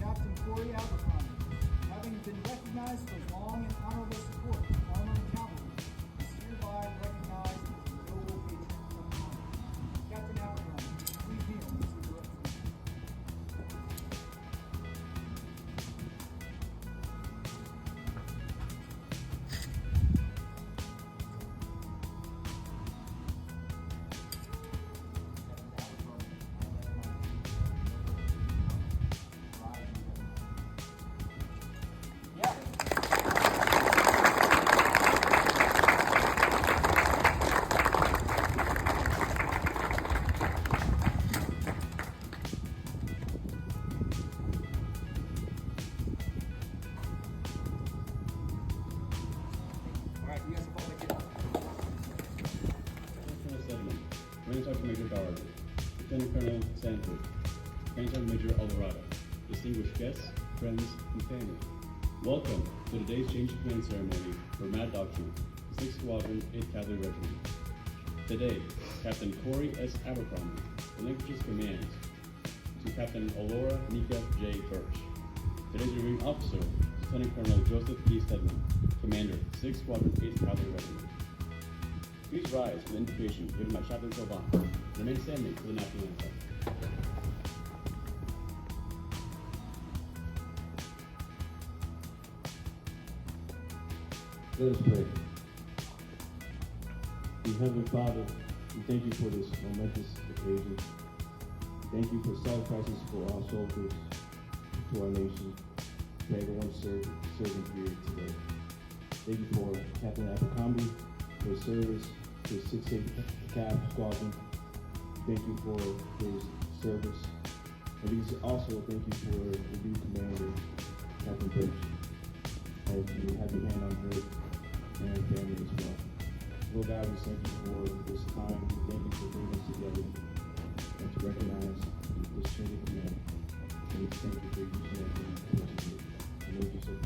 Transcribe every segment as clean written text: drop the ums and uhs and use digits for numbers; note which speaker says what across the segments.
Speaker 1: Captain Corey Abercrombie, having been recognized for his long and honorable support to armor and cavalry, is hereby recognized as a noble patron of honor. Captain Abercrombie, please kneel and receive the requisition. All right, you guys will follow me.
Speaker 2: Colonel Sedgman, Range Sergeant Major Doherty, Lieutenant Colonel Sanford, Range Sergeant Major Alvarado, distinguished guests, friends, and family. Welcome to today's change of command ceremony for Mad Dog Troop, 6th Squadron, 8th Cavalry Regiment. Today, Captain Corey S. Abercrombie relinquishes command to Captain Alora Nika J. Birch. Today's reviewing officer, Lieutenant Colonel Joseph P. Stedman, Commander, 6th Squadron, 8th Cavalry Regiment. Please rise for the invocation given by Chaplain Sylvan and remain standing for the national anthem.
Speaker 3: Let us pray. Dear Heavenly Father, we thank you for this momentous occasion. Thank you for sacrifices for our soldiers, to our nation, to everyone serving here today. Thank you for Captain Abercrombie, for his service to the 6th Cav Squadron. Thank you for his service. And we also thank you for the new commander, Captain Birch. And you have your hand on her and her family as well. Lord God, we thank you for this time. We thank you for bringing us together and to recognize this chain of command. And we thank you for each and every person here. In the name of Jesus.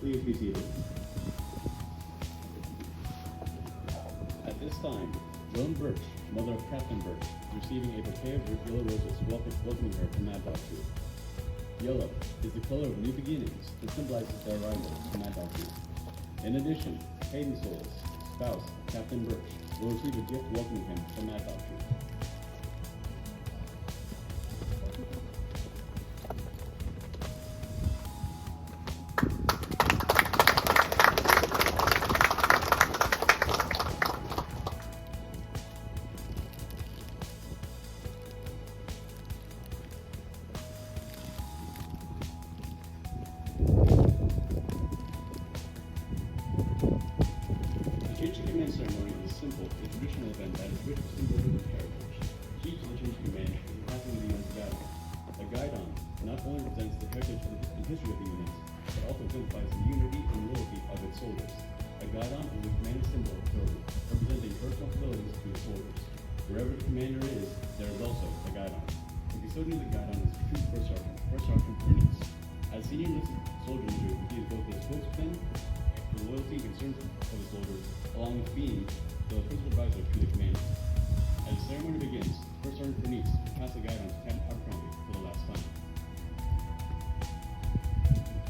Speaker 2: Please be seated. At this time, Joan Birch, mother of Captain Birch, is receiving a bouquet of yellow roses welcoming her to Mad Dog Troop. Yellow is the color of new beginnings and symbolizes their arrival to Mad Dog Troop. In addition, Hayden Souls, spouse of Captain Birch, will receive a gift welcoming him to Mad Dog Troop. The change of command ceremony is simple, a traditional event that is rich with symbolism and heritage. Key to the change of command is the passing of the unit's guidon. A guidon not only represents the heritage and history of the unit, but also exemplifies the unity and loyalty of its soldiers. A guidon is a command symbol of authority, representing personal abilities to the soldiers. Wherever the commander is, there is also a guidon. The custodian of the guidon is the Troop First Sergeant Bernice. As senior enlisted soldier in the troop, he is both the spokesman for the loyalty and concerns of the soldiers, along with being the principal advisor to the commander. As the ceremony begins, First Sergeant Bernice will pass the guidon to Captain Abercrombie for the last time.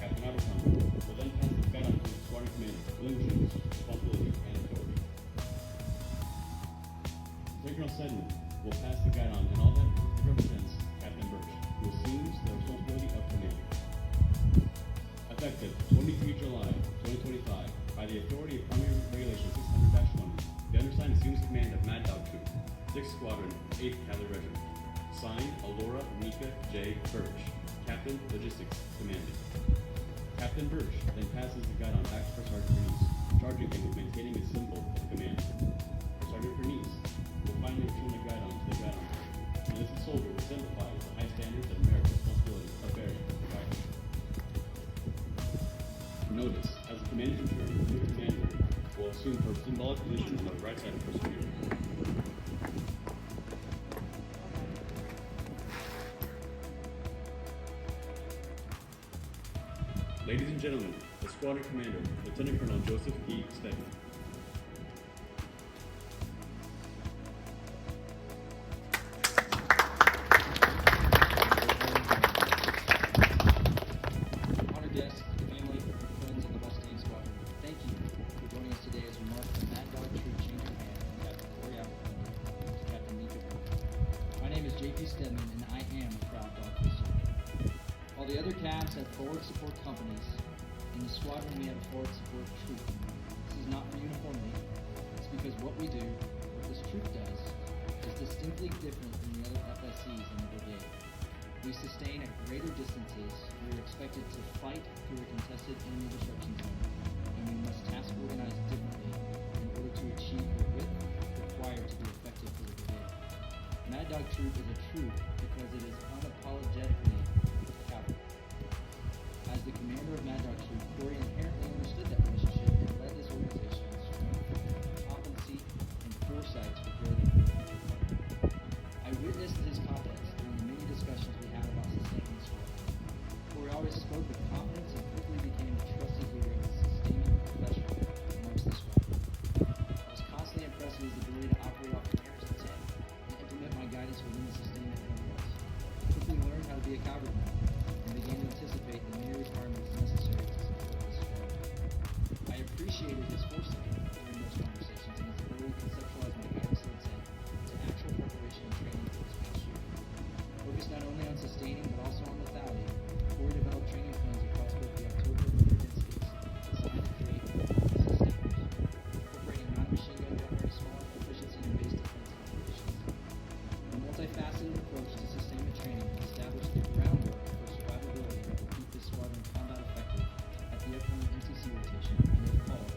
Speaker 2: Captain Abercrombie will then pass the guidon to the squadron commander, relinquishing his responsibility and authority. Lieutenant Colonel Sedman will pass the guidon, and all that represents Captain Birch, who assumes the responsibility of command. Effective 23 July 2025, by the authority of Primary Regulation 600-1, the undersigned assumes command of Mad Dog Troop, 6th Squadron, 8th Cavalry Regiment. Signed, Alora Nika J. Birch, Captain, Logistics, Commanding. Captain Birch then passes the guidon back to First Sergeant Bernice, charging him with maintaining his symbol of command. First Sergeant Bernice will finally return the guidon to the guidon sergeant, and this soldier will exemplify the high standards of American responsibility of bearing the guidon. Notice, as the commander's return, the new commander will assume her symbolic position on the right side of First Sergeant. Ladies and gentlemen, the squadron commander, Lieutenant Colonel Joseph E. Stedman.
Speaker 4: Honored guests, family, friends of the Mustang Squadron, thank you for joining us today as we mark the Mad Dog Troop change of command from Captain Corey Abercrombie to Captain Nika Birch. My name is J.P. Stedman, and I am a proud dog whisperer. While the other cabs have forward support companies, in the squadron we have a forward support troop. This is not for uniformity. It's because what we do, what this troop does, is distinctly different from the other FSCs in the brigade. We sustain at greater distances. We are expected to fight through a contested enemy destruction zone, and we must task organize differently in order to achieve the width required to be effective for the brigade. Mad Dog Troop is a troop because it is unapologetically cavalry. As the commander of Mad Dog Troop, Corey inherently understood that relationship and led this organization with strength, competency, and foresight to prepare them for the fight. I witnessed his confidence during the many discussions we had about sustaining the squadron. Corey always spoke with confidence and quickly became a trusted leader and sustaining professional amongst the squadron. I was constantly impressed with his ability to operate off commander's intent and implement my guidance within the sustainment frameworks. I quickly learned how to be a cavalryman and began to anticipate the many requirements necessary to support this squadron. I appreciated his foresight during those conversations and his ability to conceptualize my guidance and intent to actual preparation and training for this past year. Focused not only on sustaining but also on lethality, Corey developed training plans across both the October and later densities designed to create sustainers, incorporating non-machine gun gunnery, small efficiency, and base defense operations. The multifaceted approach to sustainment training established the groundwork for survivability that will keep this squadron combat effective at the upcoming NTC rotation and if called,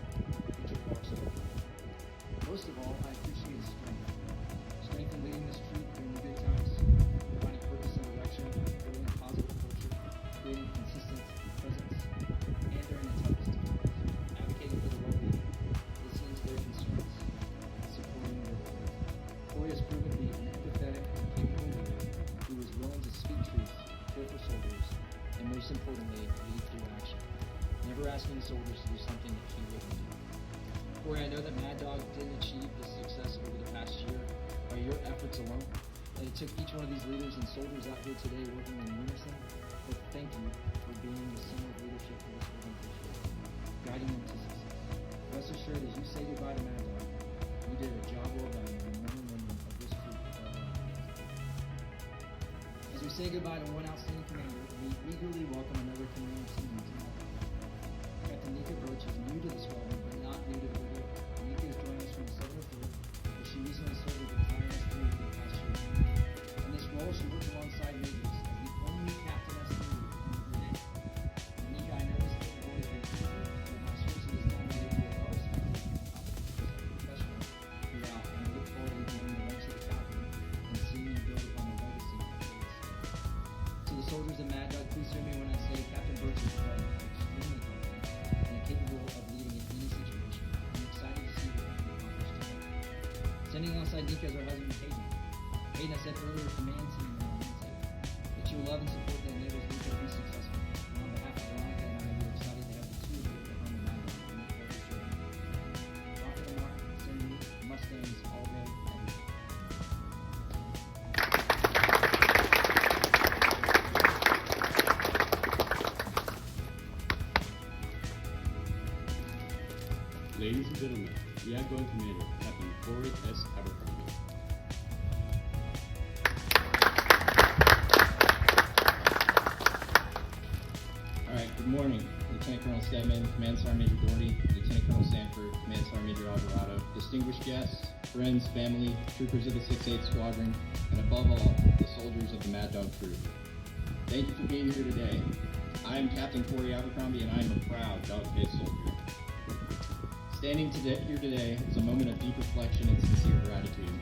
Speaker 4: future parks of Oklahoma. Most of all, I appreciate his strength. Strength in leading this troop during the good times, providing purpose and direction, building a positive culture, creating consistent presence, and during the toughest times, advocating for the well-being, listening to their concerns, and supporting their growth. Corey has proven to be an empathetic and capable leader who is willing to speak truth, care for soldiers, and most importantly, lead through action, never asking the soldiers to do something that he wouldn't do. Corey, I know that Mad Dog didn't achieve this success over the past year by your efforts alone, that it took each one of these leaders and soldiers out here today working in unison, but thank you for being the center of leadership for this organization, guiding them to success. Rest assured, as you say goodbye to Mad Dog, you did a job well done and men and women of this troop are As we say goodbye to one outstanding commander, we eagerly welcome another command team to Mad Dog. Captain Nika Birch is new to the squadron, but not new to the brigade. Nika is joining us from the 703rd, where she recently served with the Battalion S3 for the past year. In this role, she worked alongside majors as the only Captain S3 in the brigade. Nika, I know this capability of your team, but my sources is not only that you are always professional throughout, and I look forward to joining the ranks of the cavalry and seeing you build upon the legacy of the brigade. To the soldiers of Mad Dog, please hear me when I say Captain Birch is ready, extremely confident, and capable of leading in any situation. I'm excited to see what we can accomplish together. Standing alongside Nika is our husband, Hayden. Hayden, I said earlier, command team on Wednesday, that you will love and support that enables Nika to be successful. And on behalf of Veronica and I, we're excited to have the two of you at home in Mad Dog and look forward to serving you. Rocket and Mark,
Speaker 2: Ladies and gentlemen, the outgoing commander, Captain Corey S. Abercrombie.
Speaker 4: All right, good morning. Lieutenant Colonel Stedman, Command Sergeant Major Doherty, Lieutenant Colonel Sanford, Command Sergeant Major Alvarado, distinguished guests, friends, family, troopers of the 6/8 Squadron, and above all, the soldiers of the Mad Dog Troop. Thank you for being here today. I am Captain Corey Abercrombie, and I am a proud dog-faced soldier. Standing here today is a moment of deep reflection and sincere gratitude.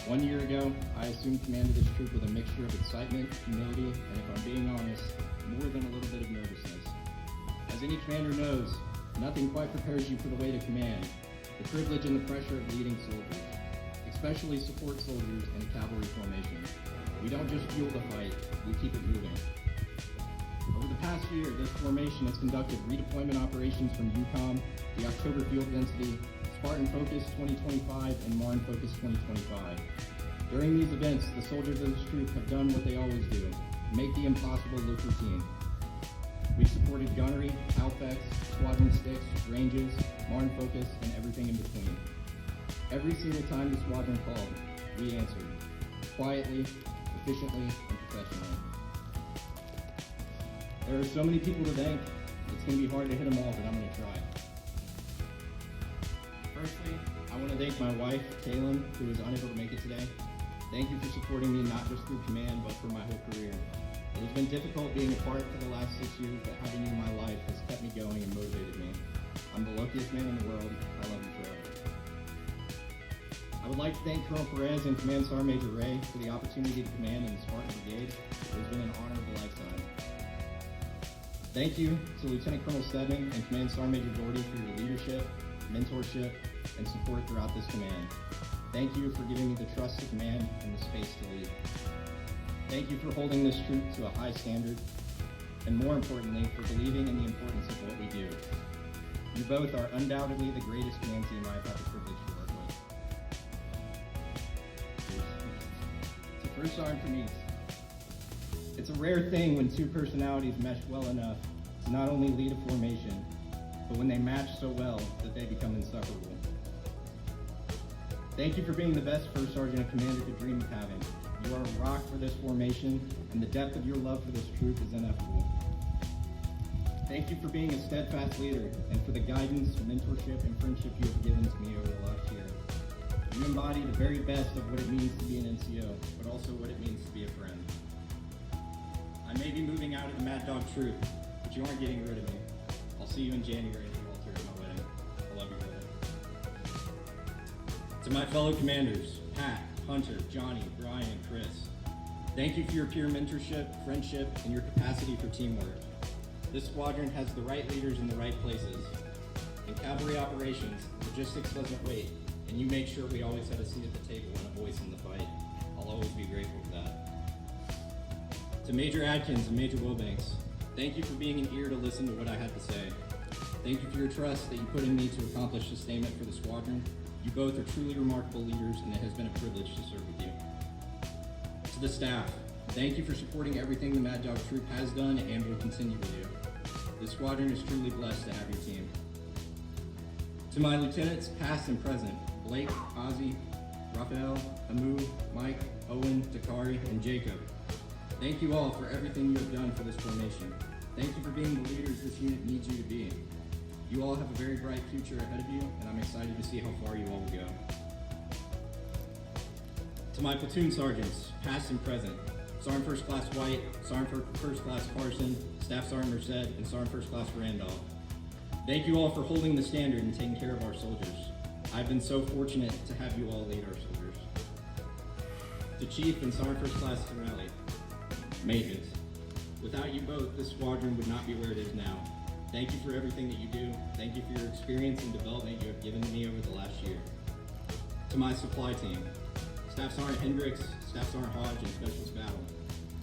Speaker 4: 1 year ago, I assumed command of this troop with a mixture of excitement, humility, and if I'm being honest, more than a little bit of nervousness. As any commander knows, nothing quite prepares you for the weight of command, the privilege and the pressure of leading soldiers, especially support soldiers in a cavalry formation. We don't just fuel the fight, we keep it moving. Over the past year, this formation has conducted redeployment operations from UCOM, the October Field Density, Spartan Focus 2025, and Marne Focus 2025. During these events, the soldiers of this troop have done what they always do, make the impossible look routine. We supported gunnery, Alpex, squadron sticks, ranges, Marne Focus, and everything in between. Every single time the squadron called, we answered, quietly, efficiently, and professionally. There are so many people to thank, it's going to be hard to hit them all, but I'm going to try. Firstly, I want to thank my wife, Kaylin, who was unable to make it today. Thank you for supporting me not just through command, but for my whole career. It has been difficult being apart for the last 6 years, but having you in my life has kept me going and motivated me. I'm the luckiest man in the world. I love you forever. I would like to thank Colonel Perez and Command Sergeant Major Ray for the opportunity to command in the Spartan Brigade. It has been an honor of a lifetime. Thank you to Lieutenant Colonel Stedman and Command Sergeant Major Doherty for your leadership, mentorship, and support throughout this command. Thank you for giving me the trust to command and the space to lead. Thank you for holding this troop to a high standard, and more importantly, for believing in the importance of what we do. You both are undoubtedly the greatest command team I've had the privilege to work with. To First Sergeant Pernice, it's a rare thing when two personalities mesh well enough to not only lead a formation, but when they match so well that they become inseparable. Thank you for being the best First Sergeant a commander could dream of having. You are a rock for this formation, and the depth of your love for this troop is ineffable. Thank you for being a steadfast leader, and for the guidance, mentorship, and friendship you have given to me over the last year. You embody the very best of what it means to be an NCO, but also what it means to be a friend. I may be moving out of the Mad Dog troop, but you aren't getting rid of me. I'll see you in January at the altar at my wedding. I love you, brother. To my fellow commanders, Pat, Hunter, Johnny, Brian, Chris, thank you for your peer mentorship, friendship, and your capacity for teamwork. This squadron has the right leaders in the right places. In cavalry operations, logistics doesn't wait, and you make sure we always have a seat at the table and a voice in the fight. I'll always be grateful for that. To Major Adkins and Major Wilbanks, thank you for being an ear to listen to what I had to say. Thank you for your trust that you put in me to accomplish sustainment for the squadron. You both are truly remarkable leaders, and it has been a privilege to serve with you. To the staff, thank you for supporting everything the Mad Dog Troop has done and will continue to do. This squadron is truly blessed to have your team. To my lieutenants, past and present, Blake, Ozzy, Raphael, Amu, Mike, Owen, Dakari, and Jacob, thank you all for everything you have done for this formation. Thank you for being the leaders this unit needs you to be. You all have a very bright future ahead of you, and I'm excited to see how far you all will go. To my platoon sergeants, past and present, Sergeant First Class White, Sergeant First Class Carson, Staff Sergeant Merced, and Sergeant First Class Randolph. Thank you all for holding the standard and taking care of our soldiers. I've been so fortunate to have you all lead our soldiers. To Chief and Sergeant First Class Torelli, maintenance. Without you both, this squadron would not be where it is now. Thank you for everything that you do. Thank you for your experience and development you have given to me over the last year. To my supply team, Staff Sergeant Hendricks, Staff Sergeant Hodge, and Specialist Battle,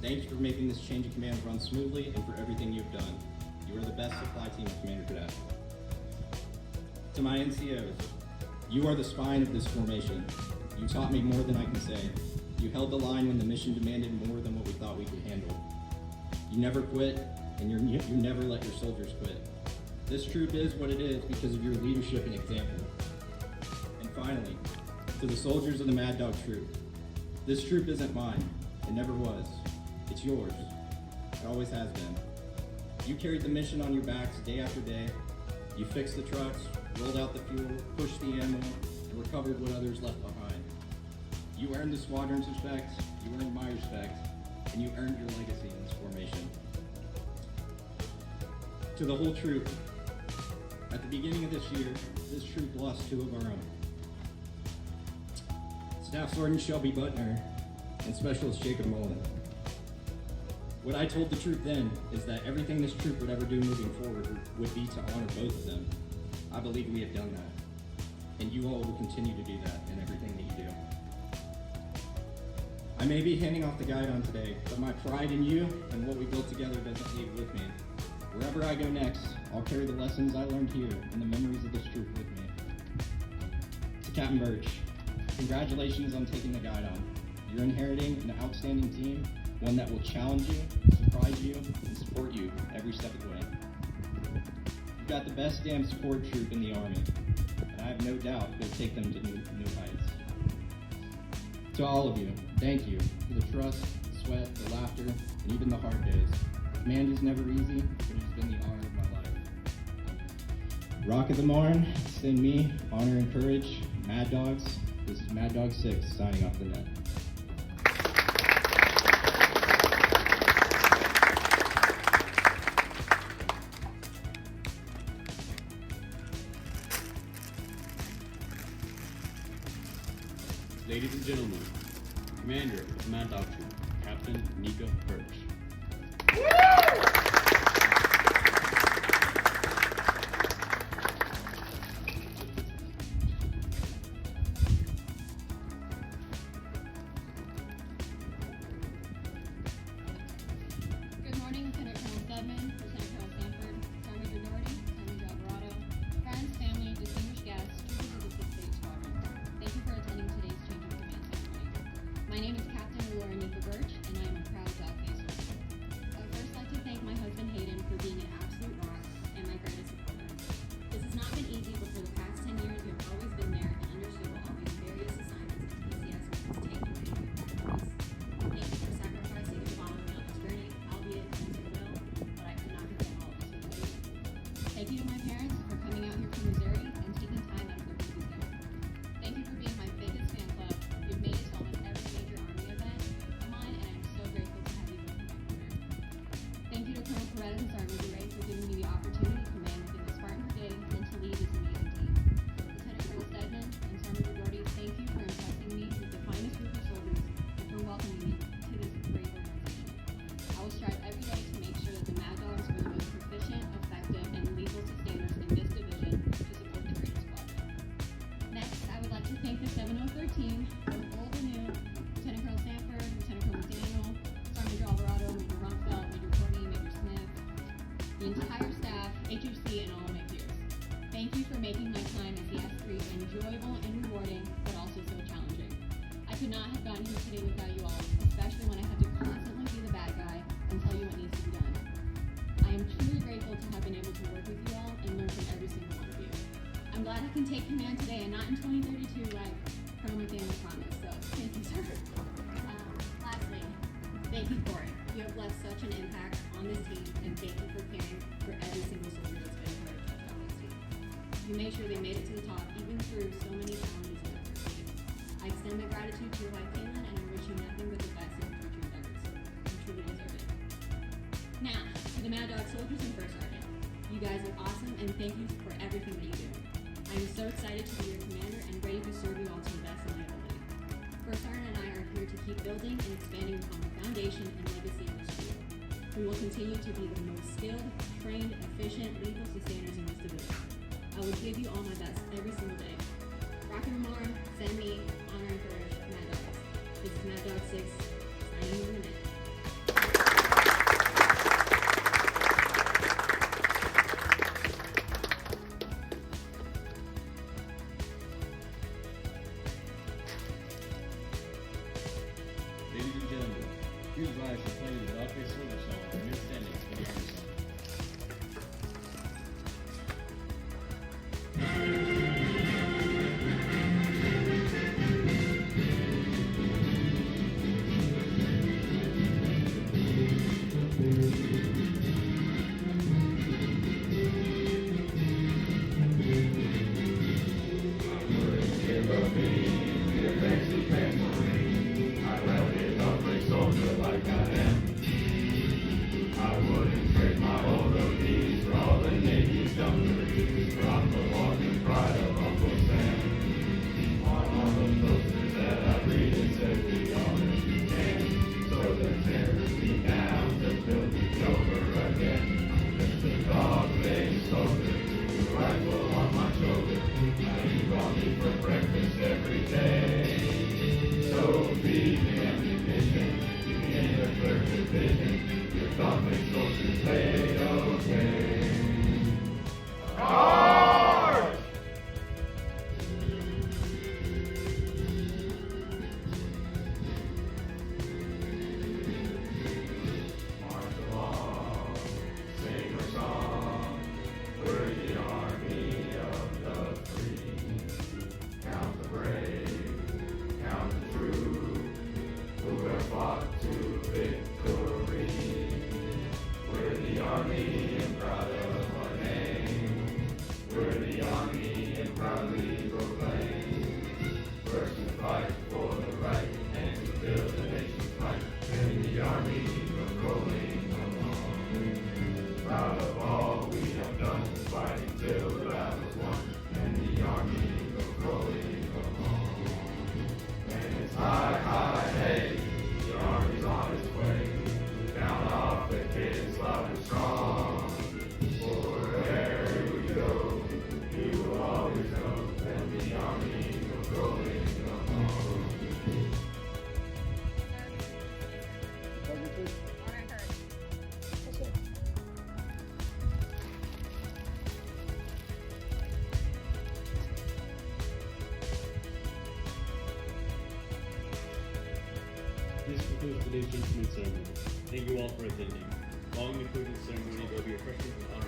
Speaker 4: thank you for making this change of command run smoothly and for everything you've done. You are the best supply team a commander could have. To my NCOs, you are the spine of this formation. You taught me more than I can say. You held the line when the mission demanded more than what we thought we could handle. You never quit, and you never let your soldiers quit.
Speaker 5: This troop is what it is because of your leadership and example. And finally, to the soldiers of the Mad Dog Troop, this troop isn't mine. It never was. It's yours. It always has been. You carried the mission on your backs day after day. You fixed the trucks, rolled out the fuel, pushed the ammo, and recovered what others left behind. You earned the squadron's respect, you earned my respect, and you earned your legacy in this formation. To the whole troop, at the beginning of this year, this troop lost 2 of our own. Staff Sergeant Shelby Butner and Specialist Jacob Mullen. What I told the troop then is that everything this troop would ever do moving forward would be to honor both of them. I believe we have done that, and you all will continue to do that in everything that you do. I may be handing off the guidon today, but my pride in you and what we built together doesn't leave with me. Wherever I go next, I'll carry the lessons I learned here and the memories of this troop with me. To Captain Birch, congratulations on taking the guidon. You're inheriting an outstanding team, one that will challenge you, surprise you, and support you every step of the way. You've got the best damn support troop in the Army, and I have no doubt you'll take them to new heights. To all of you, thank you for the trust, the sweat, the laughter, and even the hard days. Command is never easy, but it's been the honor of my life. Rock of the Marne, send me honor and courage. Mad Dogs, this is Mad Dog 6 signing off the net.
Speaker 2: Ladies and gentlemen, Commander of the Mad Dog Troop, Captain Nika Birch.
Speaker 6: Good morning, Lieutenant Colonel Stedman, Lieutenant Colonel Sanford, Sergeant Major Doherty, Sergeant Major Alvarado, friends, family, distinguished guests, troopers of the 6th State Squadron. Thank you for attending today's change of command ceremony. My name is Captain Laura Nika Birch, and I am a proud dog face soldier. I would first like to thank my husband Hayden for being an absolute rock and my greatest supporter. This has not been easy, but for the past 10 years, you have always been there and understood what all these various assignments and PCS was taking away from your families. Thank you for sacrificing and following me on this journey, albeit against your will, but I could not have done all of this without you. Thank you to my parents for coming out here from Missouri and taking time out of their busy schedule. Thank you for being my biggest fan club. You've made it to almost every major Army event of mine, and I'm so grateful to have you with me in my career. Thank you to Colonel Perez and Sergeant Major Ray for giving me the opportunity to command within the Spartan Brigade and to lead this amazing team. Lieutenant Colonel Stedman and Sergeant Major Doherty, thank you for entrusting me with the finest group of soldiers and for welcoming me to this great organization. I will strive every day to make sure that the Mad Dogs are the most proficient, effective, and lethal sustainers in this division to support the greatest squadron. Next, I would like to thank the 703rd team, both old and new, Lieutenant Colonel Sanford, Lieutenant Colonel McDaniel, Sergeant Major Alvarado, Major Rumpfelt, Major Courtney, Major Smith, the entire staff, HFC, and all my peers. Thank you for making my time as the S3 enjoyable and rewarding, but also so challenging. I could not have gotten here today without you all, especially when I had to constantly be the bad guy and tell you what needs to be done. I am truly grateful to have been able to work with you all and learn from every single one of you. I'm glad I can take command today and not in 2032 like Colonel McDaniel promised, so thank you, sir. Lastly, thank you, Corey. You have left such an impact on this team, and thank you for caring for every single soldier that's been part of this team. You made sure they made it to the top, even through so many challenges and adversity. I extend my gratitude to your wife, Caitlin, and I wish you nothing but the best in your future endeavors. You truly deserve it. Now, to the Mad Dog soldiers and First Sergeant. You guys look awesome, and thank you for everything that you do. I am so excited to be your commander and ready to serve you all to the best of my ability. First Sergeant and I are here to keep building and expanding upon the foundation and legacy of this troop. We will continue to be the most skilled, trained, efficient, lethal sustainers in this division. I will give you all my best every single day. Rock and Marne, send me, honor and courage, Mad Dogs. This is Mad Dog 6, signing over the net.
Speaker 2: Ladies and gentlemen, please rise to play the Dog Face Soldier song, New Standings for the Army Song. This concludes today's Gentleman's Ceremony. Thank you all for attending. Following the conclusion of the ceremony, there will be refreshments and honor